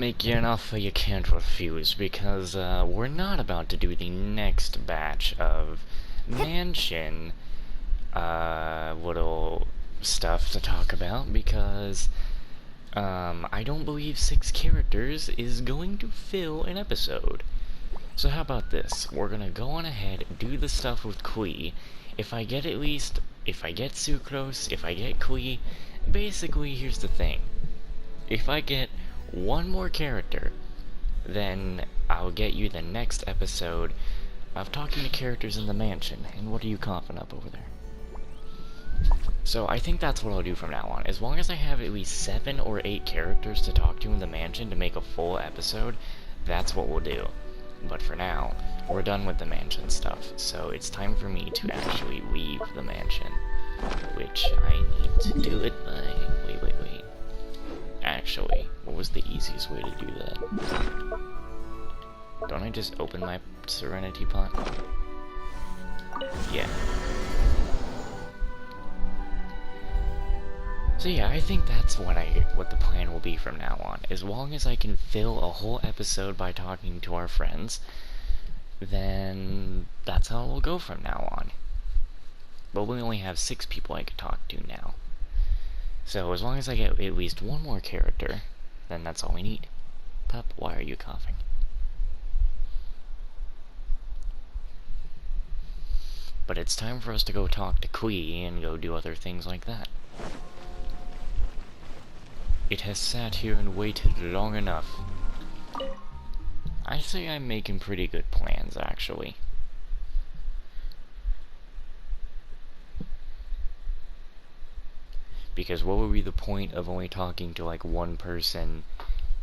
make you an offer you can't refuse, because we're not about to do the next batch of mansion little stuff to talk about, because I don't believe 6 characters is going to fill an episode. So how about this? We're gonna go on ahead, do the stuff with Klee. If I get Sucrose, if I get Klee, basically here's the thing. If I get one more character, then I'll get you the next episode of talking to characters in the mansion. And what are you coughing up over there? So I think that's what I'll do from now on. As long as I have at least 7 or 8 characters to talk to in the mansion to make a full episode, that's what we'll do. But for now, we're done with the mansion stuff, so it's time for me to actually leave the mansion. Which I need to do it by... Wait. Actually, what was the easiest way to do that? Don't I just open my Serenity pot? Yeah. So yeah, I think that's what the plan will be from now on. As long as I can fill a whole episode by talking to our friends, then that's how it will go from now on. But we only have 6 people I could talk to now. So as long as I get at least one more character, then that's all we need. Pup, why are you coughing? But it's time for us to go talk to Klee and go do other things like that. It has sat here and waited long enough. I say I'm making pretty good plans, actually. Because what would be the point of only talking to like one person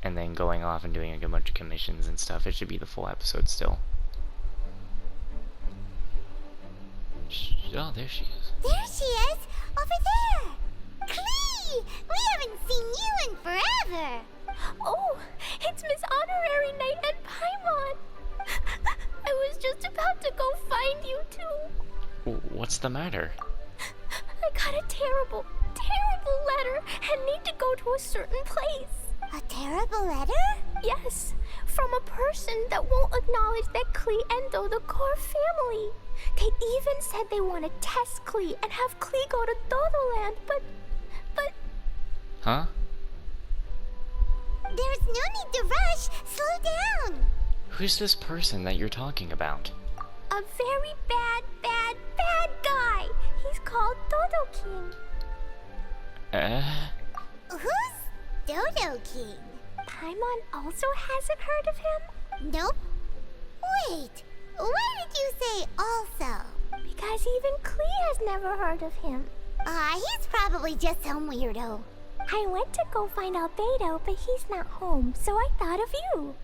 and then going off and doing like a bunch of commissions and stuff? It should be the full episode still. Oh, there she is. There she is! Over there! Klee! We haven't seen you in forever! Oh, it's Miss Honorary Knight and Paimon! I was just about to go find you two. What's the matter? I got a terrible letter and need to go to a certain place. A terrible letter? Yes, from a person that won't acknowledge that Klee and Dodoco are family. They even said they want to test Klee and have Klee go to Dodoland, but... Huh? There's no need to rush. Slow down. Who's this person that you're talking about? A very bad guy. He's called Dodo King. Who's Dodo King? Paimon also hasn't heard of him? Nope. Wait, why did you say also? Because even Klee has never heard of him. He's probably just some weirdo. I went to go find Albedo, but he's not home, so I thought of you.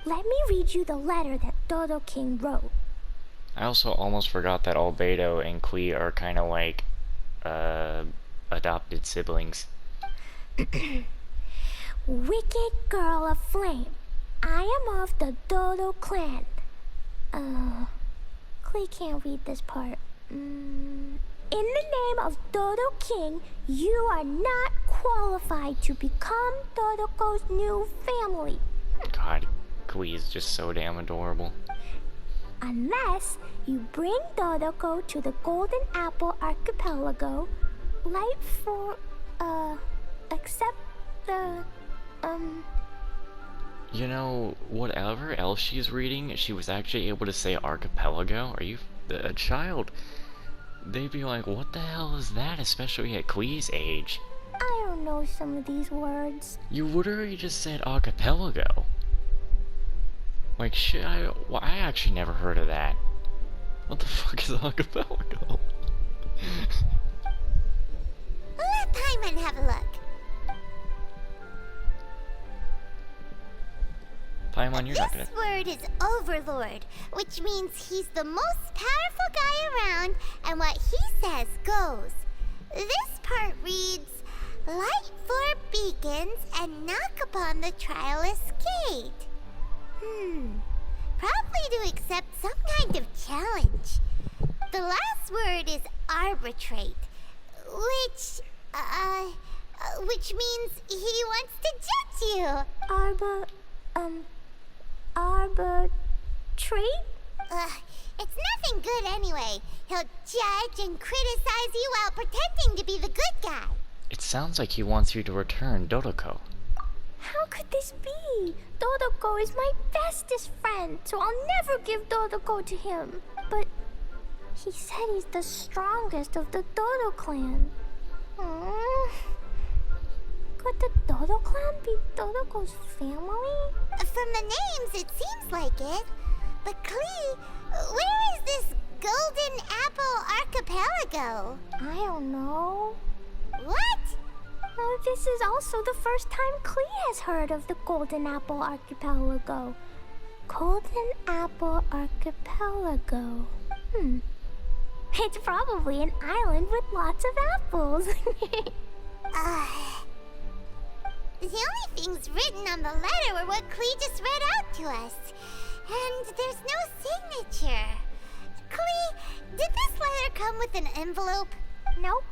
Let me read you the letter that Dodo King wrote. I also almost forgot that Albedo and Klee are kind of like, adopted siblings. Wicked girl of flame, I am of the Dodo clan. Klee can't read this part. In the name of Dodo King, you are not qualified to become Dodoco's new family. God, Klee is just so damn adorable. Unless you bring Dodoco to the Golden Apple Archipelago, like for, except the, You know, whatever else she's reading, she was actually able to say archipelago. Are you a child? They'd be like, what the hell is that, especially at Klee's age? I don't know some of these words. You literally just said archipelago. Like, shit, I actually never heard of that. What the fuck is archipelago? Let Paimon have a look. Paimon, you're not gonna... This word is Overlord, which means he's the most powerful guy around, and what he says goes. This part reads, light 4 beacons and knock upon the trialist's gate. Probably to accept some kind of challenge. The last word is arbitrate, which, which means he wants to judge you. Arbitrate? It's nothing good anyway. He'll judge and criticize you while pretending to be the good guy. It sounds like he wants you to return Dodoko. How could this be? Dodoko is my bestest friend, so I'll never give Dodoko to him. But he said he's the strongest of the Dodo clan. Could the Dodo clan be Dodoko's family? From the names, it seems like it. But Klee, where is this Golden Apple Archipelago? I don't know. What? This is also the first time Klee has heard of the Golden Apple Archipelago. Golden Apple Archipelago. It's probably an island with lots of apples. The only things written on the letter were what Klee just read out to us. And there's no signature. Klee, did this letter come with an envelope? Nope.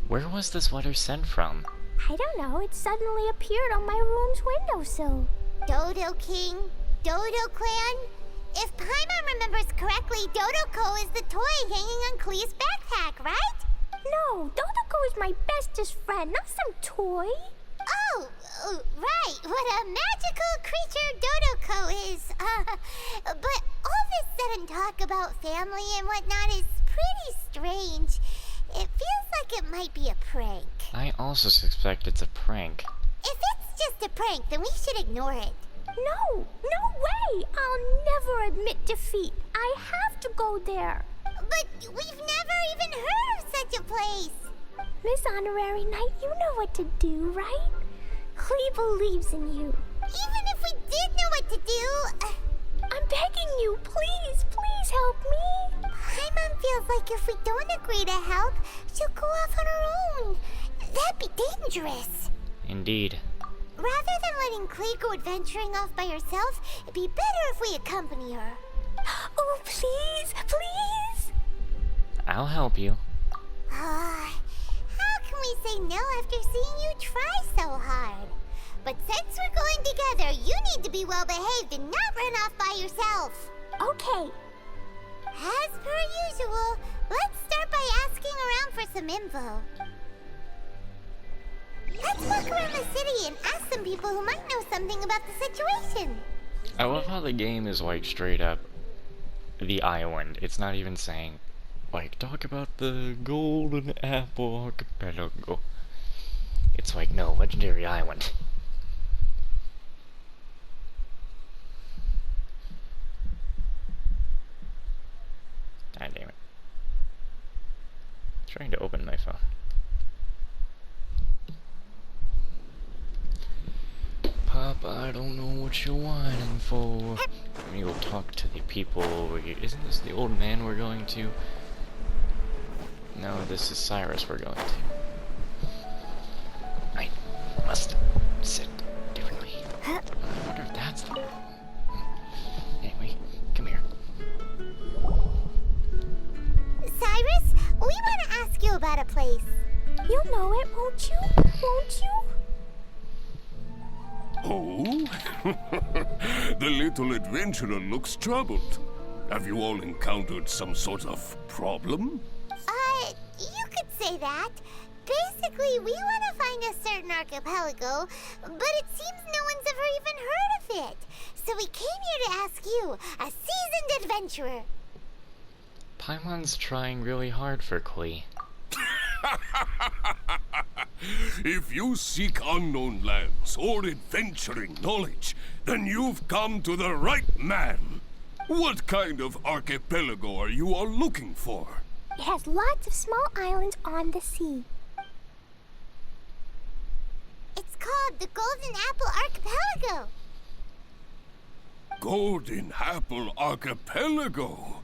Where was this letter sent from? I don't know. It suddenly appeared on my room's windowsill. Dodo King? Dodo Clan? If Paimon remembers correctly, Dodoko is the toy hanging on Klee's backpack, right? No, Dodoko is my bestest friend, not some toy. Oh, right. What a magical creature Dodoko is. But all this sudden talk about family and whatnot is pretty strange. It feels like it might be a prank. I also suspect it's a prank. If it's just a prank, then we should ignore it. No way! I'll never admit defeat. I have to go there. But we've never even heard of such a place. Miss Honorary Knight, you know what to do, right? Klee believes in you. Even if we did know what to do... I'm begging you, please help me. Paimon feels like if we don't agree to help, she'll go off on her own. That'd be dangerous. Indeed. Rather than letting Klee go adventuring off by herself, it'd be better if we accompany her. Oh, please! I'll help you. How can we say no after seeing you try so hard? But since we're going together, you need to be well behaved and not run off by yourself. Okay. As per usual, let's start by asking around for some info. Let's walk around the city and ask some people who might know something about the situation. I love how the game is like straight up the island. It's not even saying, like, talk about the Golden Apple Archipelago. It's like, no, legendary island. God damn it. Trying to open my phone. Papa, I don't know what you're whining for. Let me go talk to the people over here. Isn't this the old man we're going to? No, this is Cyrus we're going to. I must sit differently. I wonder if that's the... Anyway, come here. Cyrus, we want to ask you about a place. You'll know it, won't you? Won't you? Oh? The little adventurer looks troubled. Have you all encountered some sort of problem? You could say that. Basically, we want to find a certain archipelago, but it seems no one's ever even heard of it. So we came here to ask you, a seasoned adventurer. Paimon's trying really hard for Klee. If you seek unknown lands or adventuring knowledge, then you've come to the right man. What kind of archipelago are you all looking for? It has lots of small islands on the sea. It's called the Golden Apple Archipelago. Golden Apple Archipelago?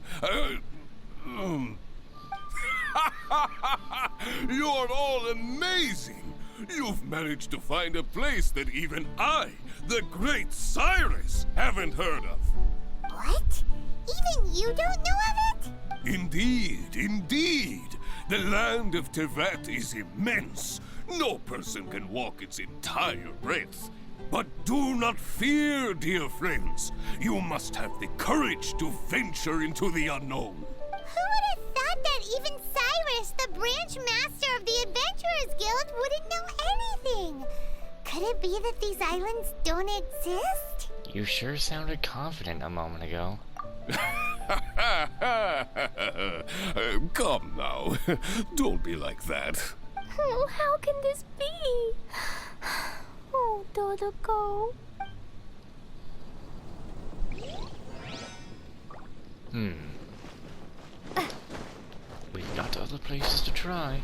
You're all amazing! You've managed to find a place that even I, the great Cyrus, haven't heard of. What? Even you don't know of it? Indeed. The land of Tevat is immense. No person can walk its entire breadth. But do not fear, dear friends. You must have the courage to venture into the unknown. Who would have thought that even Cyrus, the branch master of the Adventurers Guild, wouldn't know anything? Could it be that these islands don't exist? You sure sounded confident a moment ago. Come now. Don't be like that. Oh, how can this be? Oh, Dodoco. We've got other places to try.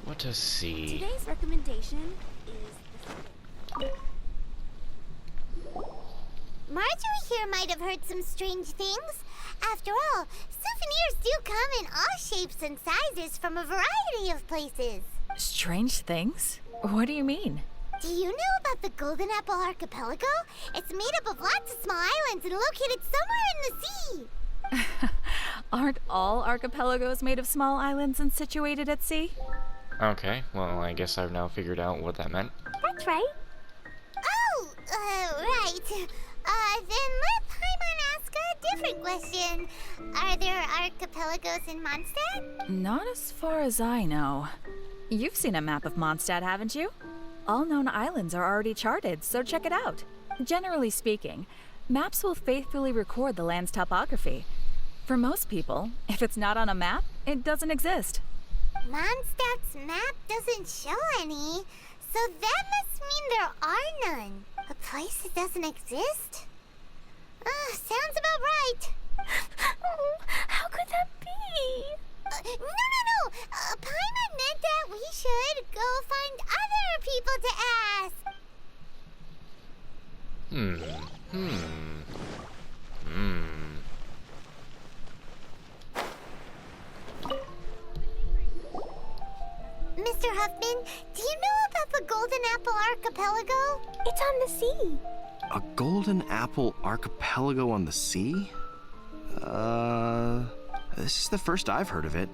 What to see? Today's recommendation is Marjorie here might have heard some strange things. After all, souvenirs do come in all shapes and sizes from a variety of places. Strange things? What do you mean? Do you know about the Golden Apple Archipelago? It's made up of lots of small islands and located somewhere in the sea. Aren't all archipelagos made of small islands and situated at sea? Okay, well, I guess I've now figured out what that meant. That's right. Oh, right. Then let Paimon ask a different question. Are there archipelagos in Mondstadt? Not as far as I know. You've seen a map of Mondstadt, haven't you? All known islands are already charted, so check it out. Generally speaking, maps will faithfully record the land's topography. For most people, if it's not on a map, it doesn't exist. Mondstadt's map doesn't show any, so that must mean there are none. A place that doesn't exist? Sounds about right. Oh, how could that be? No. Paimon meant that we should go find other people to ask. Mr. Huffman, do you know about the Golden Apple Archipelago? It's on the sea. A golden apple archipelago on the sea? This is the first I've heard of it.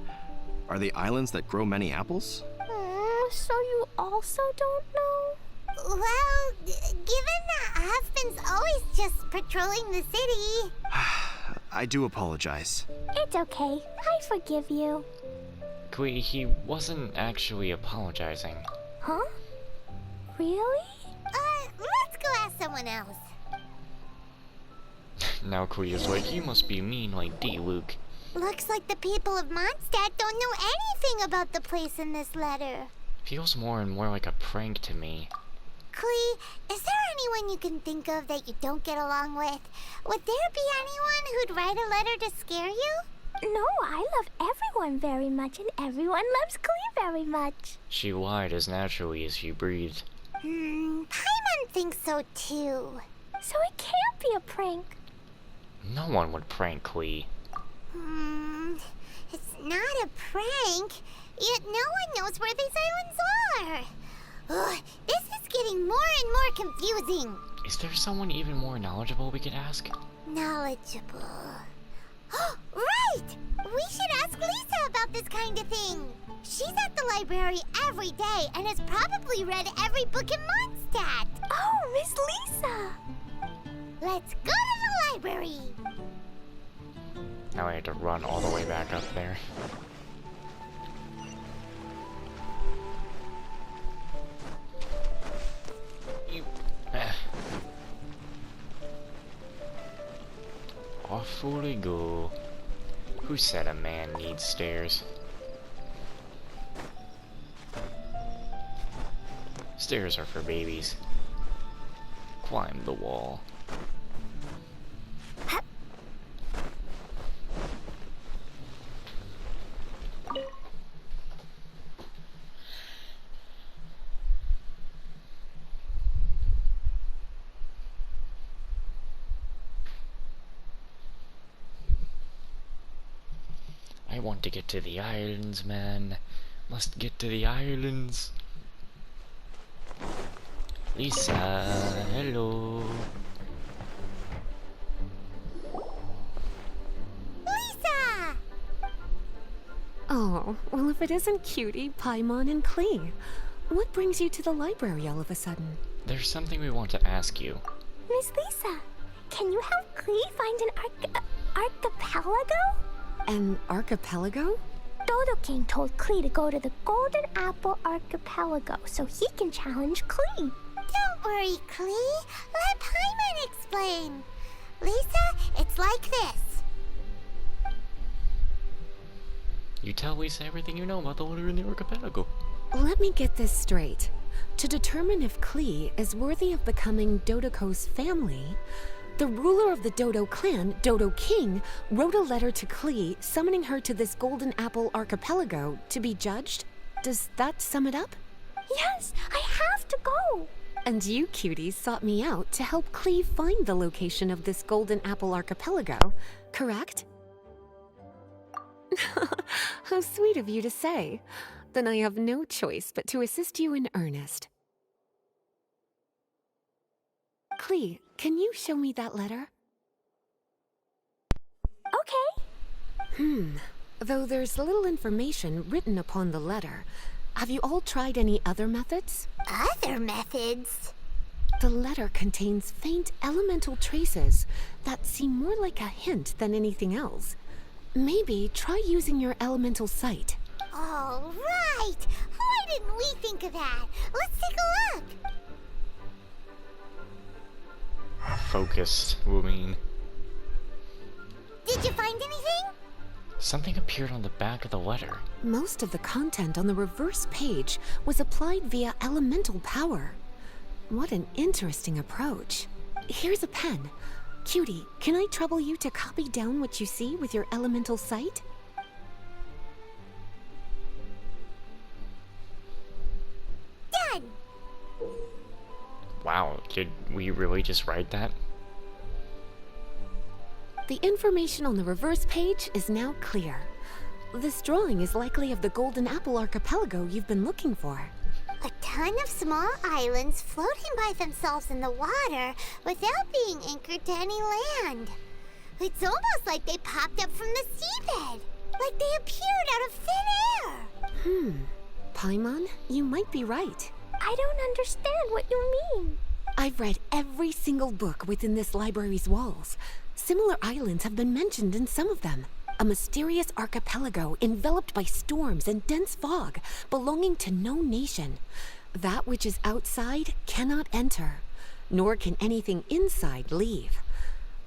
Are they islands that grow many apples? So you also don't know? Well, given that Huffman's always just patrolling the city. I do apologize. It's okay. I forgive you. Klee, he wasn't actually apologizing. Huh? Really? Let's go ask someone else. Now Klee is like, you must be mean like D, Luke. Looks like the people of Mondstadt don't know anything about the place in this letter. Feels more and more like a prank to me. Klee, is there anyone you can think of that you don't get along with? Would there be anyone who'd write a letter to scare you? No, I love everyone very much, and everyone loves Klee very much. She lied as naturally as she breathed. Paimon thinks so too. So it can't be a prank. No one would prank Klee. It's not a prank, yet no one knows where these islands are. Ugh, this is getting more and more confusing. Is there someone even more knowledgeable we could ask? Knowledgeable. Right! We should ask Lisa about this kind of thing. She's at the library every day and has probably read every book in Mondstadt. Oh, Miss Lisa! Let's go to the library. Now I have to run all the way back up there. Off we go. Who said a man needs stairs? Stairs are for babies. Climb the wall. I want to get to the islands, man. Must get to the islands. Lisa, hello. Oh, well, if it isn't Cutie, Paimon, and Klee, what brings you to the library all of a sudden? There's something we want to ask you. Miss Lisa, can you help Klee find an archipelago? An archipelago? Dodo King told Klee to go to the Golden Apple Archipelago so he can challenge Klee. Don't worry, Klee. Let Paimon explain. Lisa, it's like this. You tell Lisa everything you know about the water in the archipelago. Let me get this straight. To determine if Klee is worthy of becoming Dodoko's family, the ruler of the Dodo clan, Dodo King, wrote a letter to Klee summoning her to this Golden Apple Archipelago to be judged. Does that sum it up? Yes, I have to go. And you cuties sought me out to help Klee find the location of this Golden Apple Archipelago, correct? How sweet of you to say. Then I have no choice but to assist you in earnest. Klee, can you show me that letter? Okay. Though there's little information written upon the letter, have you all tried any other methods? Other methods? The letter contains faint elemental traces that seem more like a hint than anything else. Maybe try using your elemental sight. Oh, right! Why didn't we think of that? Let's take a look! Focused, Wumine. Did you find anything? Something appeared on the back of the letter. Most of the content on the reverse page was applied via elemental power. What an interesting approach. Here's a pen. Cutie, can I trouble you to copy down what you see with your elemental sight? Done! Wow, did we really just write that? The information on the reverse page is now clear. This drawing is likely of the Golden Apple Archipelago you've been looking for. A ton of small islands floating by themselves in the water without being anchored to any land. It's almost like they popped up from the seabed, like they appeared out of thin air. Paimon, you might be right. I don't understand what you mean. I've read every single book within this library's walls. Similar islands have been mentioned in some of them. A mysterious archipelago enveloped by storms and dense fog, belonging to no nation. That which is outside cannot enter, nor can anything inside leave.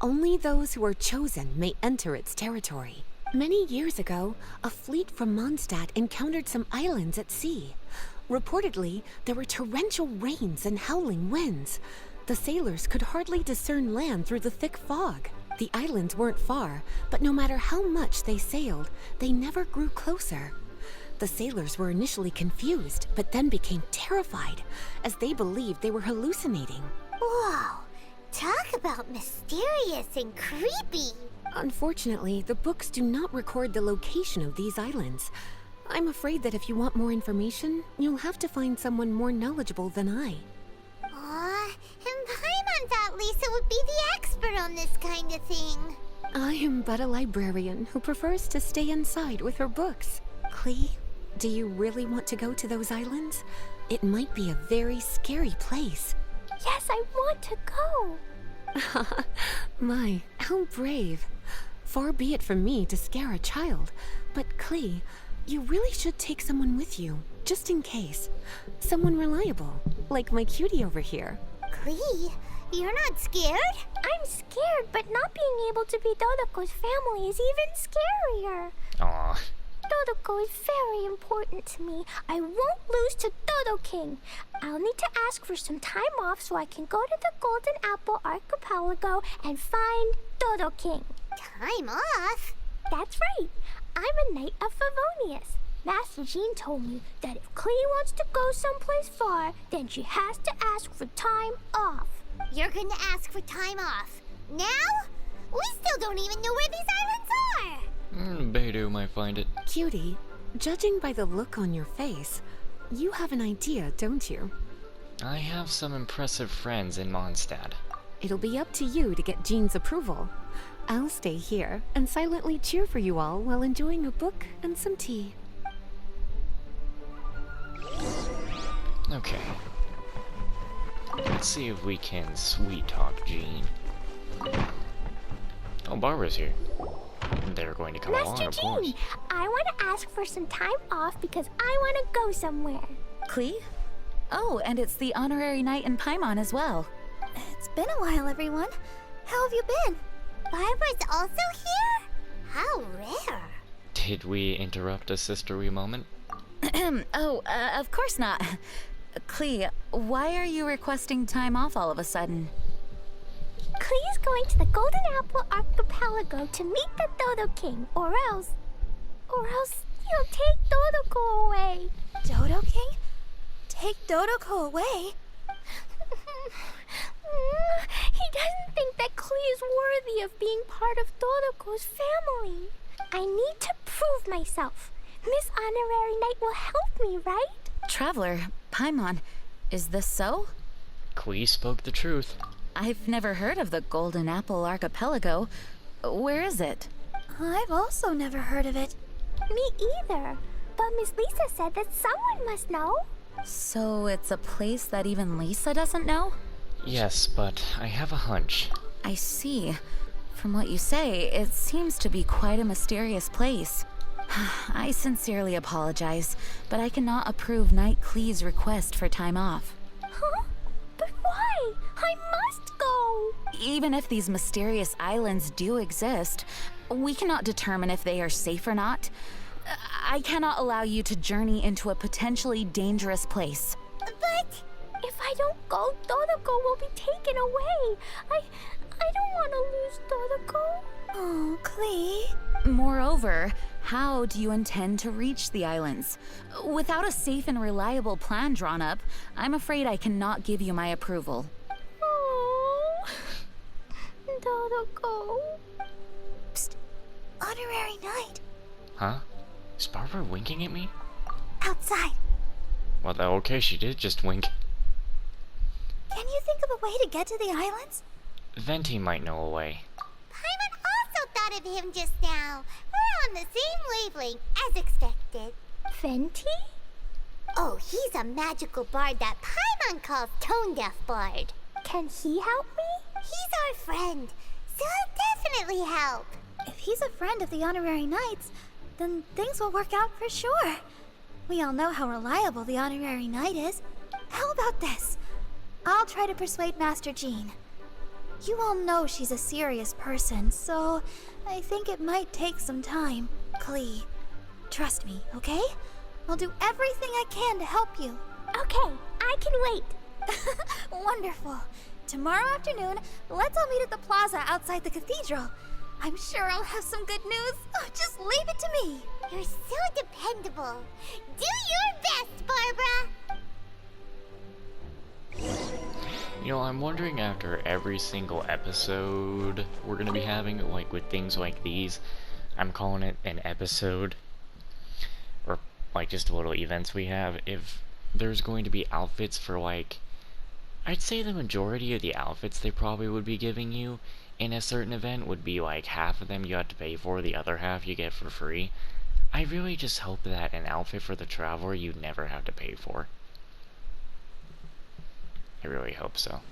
Only those who are chosen may enter its territory. Many years ago, a fleet from Mondstadt encountered some islands at sea. Reportedly, there were torrential rains and howling winds. The sailors could hardly discern land through the thick fog. The islands weren't far, but no matter how much they sailed, they never grew closer. The sailors were initially confused, but then became terrified, as they believed they were hallucinating. Whoa! Talk about mysterious and creepy! Unfortunately, the books do not record the location of these islands. I'm afraid that if you want more information, you'll have to find someone more knowledgeable than I. Aw, and Paimon thought Lisa would be the expert on this kind of thing. I am but a librarian who prefers to stay inside with her books. Klee, do you really want to go to those islands? It might be a very scary place. Yes, I want to go. My, how brave. Far be it from me to scare a child, but Klee, you really should take someone with you, just in case. Someone reliable, like my cutie over here. Klee, you're not scared? I'm scared, but not being able to be Dodoko's family is even scarier. Aw. Dodoko is very important to me. I won't lose to Dodo King. I'll need to ask for some time off so I can go to the Golden Apple Archipelago and find Dodo King. Time off? That's right. I'm a Knight of Favonius. Master Jean told me that if Klee wants to go someplace far, then she has to ask for time off. You're gonna ask for time off. Now? We still don't even know where these islands are! Beidou might find it. Cutie, judging by the look on your face, you have an idea, don't you? I have some impressive friends in Mondstadt. It'll be up to you to get Jean's approval. I'll stay here and silently cheer for you all while enjoying a book and some tea. Okay. Let's see if we can sweet talk Jean. Oh, Barbara's here. They're going to come along, Master of course. Jean, I want to ask for some time off because I want to go somewhere. Klee? Oh, and it's the honorary knight in Paimon as well. It's been a while, everyone. How have you been? Barbara's also here? How rare. Did we interrupt a sisterly moment? Of course not. Klee, why are you requesting time off all of a sudden? Klee's going to the Golden Apple Archipelago to meet the Dodo King, or else he'll take Dodoko away. Dodo King? Take Dodoko away? He doesn't think that Klee is worthy of being part of Dodoko's family. I need to prove myself. Miss Honorary Knight will help me, right? Traveler, Paimon, is this so? Klee spoke the truth. I've never heard of the Golden Apple Archipelago. Where is it? I've also never heard of it. Me either. But Miss Lisa said that someone must know. So it's a place that even Lisa doesn't know? Yes, but I have a hunch. I see. From what you say, it seems to be quite a mysterious place. I sincerely apologize, but I cannot approve Knight Klee's request for time off. Huh? But why? I must go. Even if these mysterious islands do exist, we cannot determine if they are safe or not. I cannot allow you to journey into a potentially dangerous place. But if I don't go, Dodoko will be taken away. I don't want to lose Dodoko. Oh, Klee. Moreover, how do you intend to reach the islands? Without a safe and reliable plan drawn up, I'm afraid I cannot give you my approval. Oh, Dodoko. Psst. Honorary Knight. Huh? Is Barbara winking at me? Outside. Well, okay, she did just wink. Can you think of a way to get to the islands? Venti might know a way. Paimon also thought of him just now. We're on the same wavelength, as expected. Fenty? Oh, he's a magical bard that Paimon calls Tone Deaf Bard. Can he help me? He's our friend, so he'll definitely help. If he's a friend of the Honorary Knights, then things will work out for sure. We all know how reliable the Honorary Knight is. How about this? I'll try to persuade Master Jean. You all know she's a serious person, so I think it might take some time. Klee, trust me, okay? I'll do everything I can to help you. Okay, I can wait. Wonderful. Tomorrow afternoon, let's all meet at the plaza outside the cathedral. I'm sure I'll have some good news. Oh, just leave it to me. You're so dependable. Do your best, Barbara. You know, I'm wondering after every single episode we're gonna be having, like with things like these, I'm calling it an episode, or like just little events we have, if there's going to be outfits for like, I'd say the majority of the outfits they probably would be giving you in a certain event would be like half of them you have to pay for, the other half you get for free. I really just hope that an outfit for the Traveler you never have to pay for. I really hope so.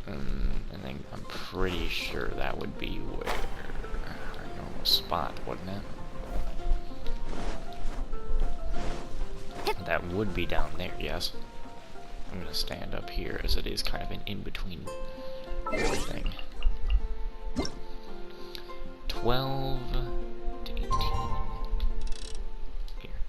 And then I'm pretty sure that would be where our normal spot, wouldn't it? That would be down there, yes. I'm gonna stand up here as it is kind of an in-between thing. 12 to 18. Here.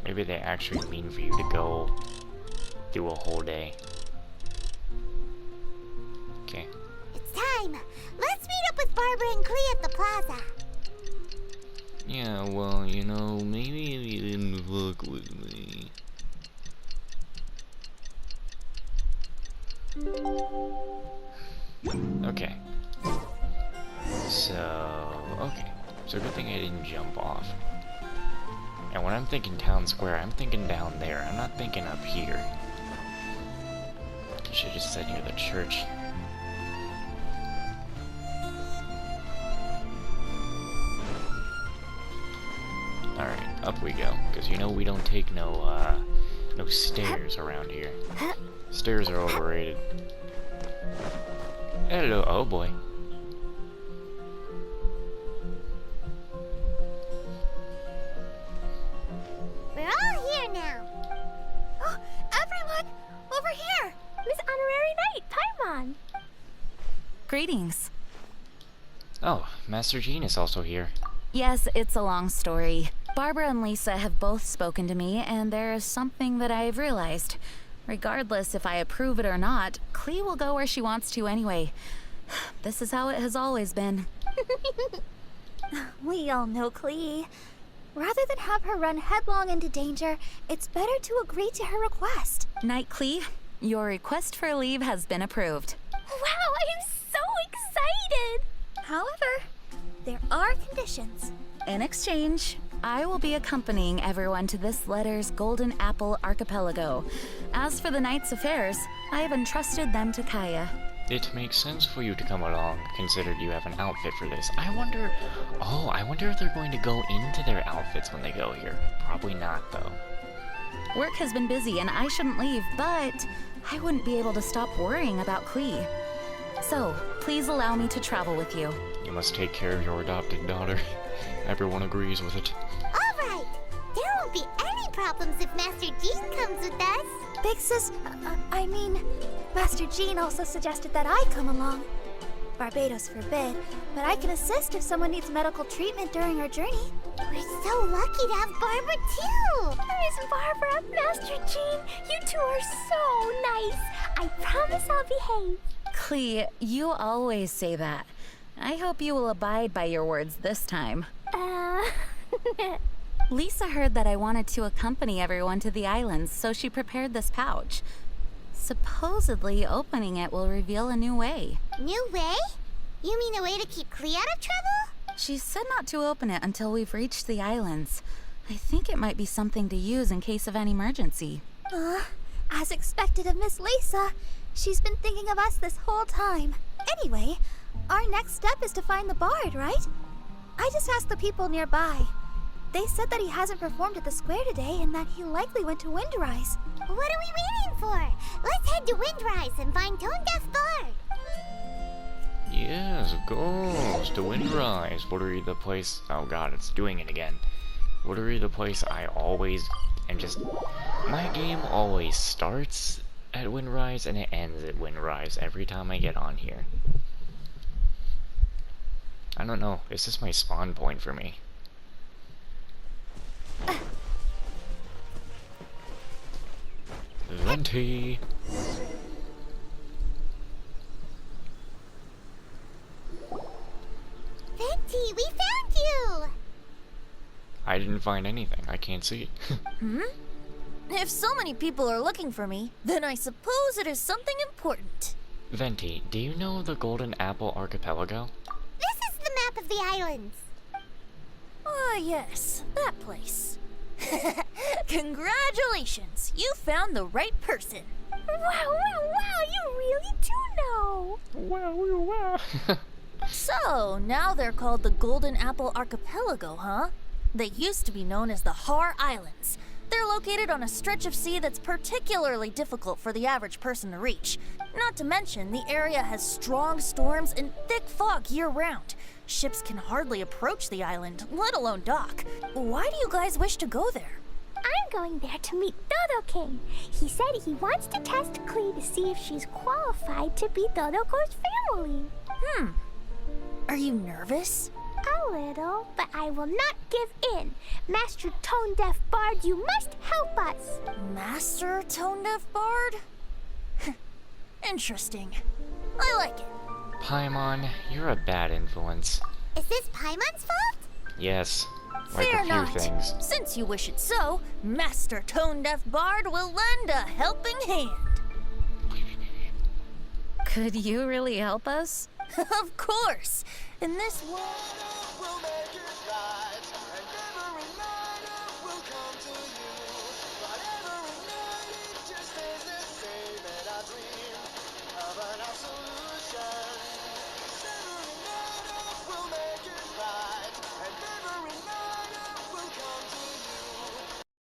Maybe they actually mean for you to go do a whole day. Okay. It's time. Let's meet up with Barbara and Klee at the plaza. Yeah, well, you know, maybe if you didn't fuck with me. Okay. So good thing I didn't jump off. And when I'm thinking town square, I'm thinking down there. I'm not thinking up here. Should have said near the church. Alright, up we go. Because you know we don't take no stairs around here. Stairs are overrated. Hello, oh boy. We're all here now. Oh, everyone, over here! Miss Honorary Knight, Paimon! Greetings. Oh, Master Jean is also here. Yes, it's a long story. Barbara and Lisa have both spoken to me, and there is something that I've realized. Regardless if I approve it or not, Klee will go where she wants to anyway. This is how it has always been. We all know Klee. Rather than have her run headlong into danger, it's better to agree to her request. Knight Klee, your request for leave has been approved. Wow, I'm so excited! However, there are conditions. In exchange, I will be accompanying everyone to this letter's Golden Apple Archipelago. As for the Knight's affairs, I have entrusted them to Kaya. It makes sense for you to come along, considered you have an outfit for this. I wonder if they're going to go into their outfits when they go here. Probably not, though. Work has been busy and I shouldn't leave, but I wouldn't be able to stop worrying about Klee. So, please allow me to travel with you. You must take care of your adopted daughter. Everyone agrees with it. All right. There won't be any problems if Master Jean comes with us. Big Sis, Master Jean also suggested that I come along. Barbados forbid, but I can assist if someone needs medical treatment during our journey. We're so lucky to have Barbara, too. Miss Barbara, Master Jean, you two are so nice. I promise I'll behave. Klee, you always say that. I hope you will abide by your words this time. Lisa heard that I wanted to accompany everyone to the islands, so she prepared this pouch. Supposedly, opening it will reveal a new way. New way? You mean a way to keep Klee out of trouble? She said not to open it until we've reached the islands. I think it might be something to use in case of an emergency. As expected of Miss Lisa, she's been thinking of us this whole time. Anyway, our next step is to find the bard, right? I just asked the people nearby. They said that he hasn't performed at the square today and that he likely went to Windrise. What are we waiting for? Let's head to Windrise and find Tone Deaf Bard. Yes, of course, to Windrise. Literally the place... Oh god, it's doing it again. Literally the place I always... My game always starts at Windrise and it ends at Windrise every time I get on here. I don't know, it's just my spawn point for me. Venti! Venti, we found you! I didn't find anything. I can't see it. If so many people are looking for me, then I suppose it is something important. Venti, do you know the Golden Apple Archipelago? This is the map of the islands. Ah, yes, that place. Congratulations! You found the right person. Wow, you really do know. Wow. So, now they're called the Golden Apple Archipelago, huh? They used to be known as the Har Islands. They're located on a stretch of sea that's particularly difficult for the average person to reach. Not to mention, the area has strong storms and thick fog year-round. Ships can hardly approach the island, let alone dock. Why do you guys wish to go there? I'm going there to meet Dodo King. He said he wants to test Klee to see if she's qualified to be Dodoko's family. Are you nervous? A little, but I will not give in. Master Tone Deaf Bard, you must help us. Master Tone Deaf Bard? Interesting. I like it. Paimon, you're a bad influence. Is this Paimon's fault? Yes, like Fear a few not. things. Since you wish it so, Master Tone Deaf Bard will lend a helping hand. Could you really help us? Of course. In this world...